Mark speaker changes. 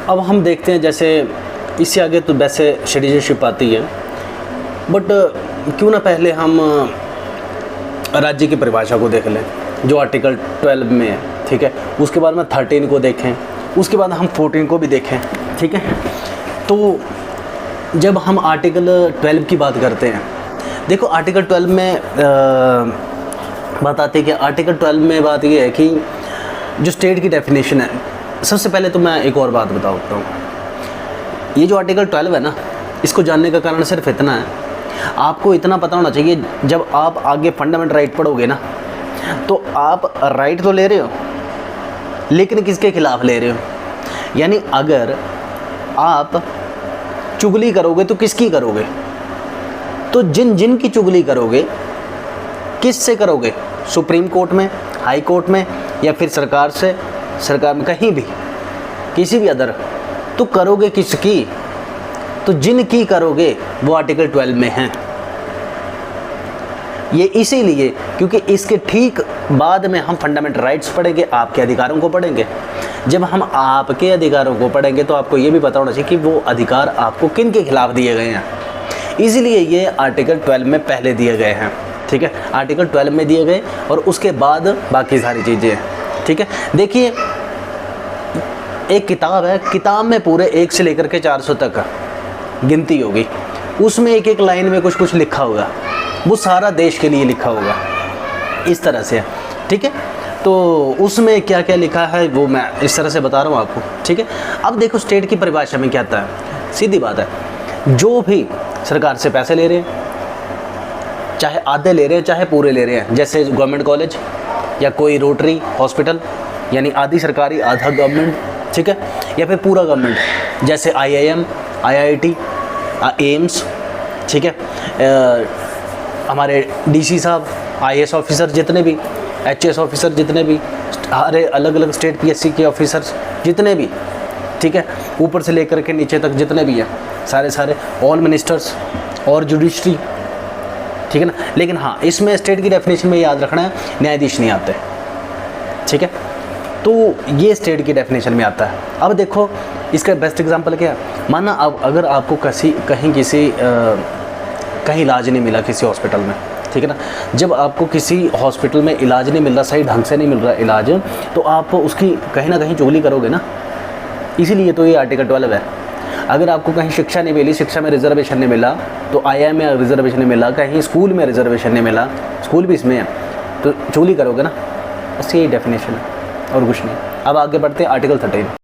Speaker 1: अब हम देखते हैं, जैसे इससे आगे तो वैसे सिटीजनशिप आती है, बट क्यों ना पहले हम राज्य की परिभाषा को देख लें जो आर्टिकल 12 में है, ठीक है। उसके बाद में 13 को देखें, उसके बाद हम 14 को भी देखें, ठीक है। तो जब हम आर्टिकल 12 की बात करते हैं, देखो आर्टिकल 12 में बताते हैं कि आर्टिकल 12 में बात ये है कि जो स्टेट की डेफिनेशन है, सबसे पहले तो मैं एक और बात बताता हूँ। ये जो आर्टिकल 12 है ना, इसको जानने का कारण सिर्फ इतना है, आपको इतना पता होना चाहिए, जब आप आगे फंडामेंटल राइट पढ़ोगे ना, तो आप राइट तो ले रहे हो, लेकिन किसके खिलाफ ले रहे हो। यानी अगर आप चुगली करोगे तो किसकी करोगे, तो जिन की चुगली करोगे, किस से करोगे, सुप्रीम कोर्ट में, हाई कोर्ट में, या फिर सरकार से, सरकार में कहीं भी, किसी भी अदर, तो करोगे किसकी, तो जिनकी करोगे वो आर्टिकल 12 में है। ये इसीलिए क्योंकि इसके ठीक बाद में हम फंडामेंटल राइट्स पढ़ेंगे, आपके अधिकारों को पढ़ेंगे। जब हम आपके अधिकारों को पढ़ेंगे तो आपको ये भी पता होना चाहिए कि वो अधिकार आपको किन के खिलाफ दिए गए हैं। इसीलिए ये आर्टिकल 12 में पहले दिए गए हैं, ठीक है। आर्टिकल 12 में दिए गए और उसके बाद बाकी सारी चीज़ें, ठीक है। देखिए एक किताब है, किताब में पूरे 1 से लेकर के 400 तक गिनती होगी, उसमें एक एक लाइन में कुछ कुछ लिखा होगा, वो सारा देश के लिए लिखा होगा, इस तरह से, ठीक है। तो उसमें क्या क्या लिखा है वो मैं इस तरह से बता रहा हूँ आपको, ठीक है। अब देखो स्टेट की परिभाषा में क्या आता है, सीधी बात है, जो भी सरकार से पैसे ले रहे हैं, चाहे आधे ले रहे हैं चाहे पूरे ले रहे हैं, जैसे गवर्नमेंट कॉलेज या कोई रोटरी हॉस्पिटल, यानी आधी सरकारी आधा गवर्नमेंट, ठीक है, या फिर पूरा गवर्नमेंट, जैसे IIM, IIT, एम्स, ठीक है, हमारे DC साहब, IAS ऑफिसर जितने भी, HS ऑफिसर जितने भी, हमारे अलग अलग स्टेट PSC के ऑफिसर्स जितने भी, ठीक है, ऊपर से लेकर के नीचे तक जितने भी हैं, सारे ऑल मिनिस्टर्स और जुडिशरी, ठीक है ना। लेकिन हाँ, इसमें स्टेट की डेफिनेशन में याद रखना है, न्यायाधीश नहीं आते, ठीक है। तो ये स्टेट की डेफिनेशन में आता है। अब देखो इसका बेस्ट एग्जांपल क्या है, माना अब अगर आपको कहीं इलाज नहीं मिला किसी हॉस्पिटल में, ठीक है ना, जब आपको किसी हॉस्पिटल में इलाज नहीं मिल रहा, सही ढंग से नहीं मिल रहा इलाज, तो आप उसकी कहीं ना कहीं चुगली करोगे ना। इसीलिए तो ये आर्टिकल 12 है। अगर आपको कहीं शिक्षा नहीं मिली, शिक्षा में रिजर्वेशन नहीं मिला, तो IIM में रिजर्वेशन नहीं मिला, कहीं स्कूल में रिजर्वेशन नहीं मिला, स्कूल भी इसमें है, तो चुगली करोगे ना। बस यही डेफिनेशन है और कुछ नहीं। अब आगे बढ़ते हैं आर्टिकल 13।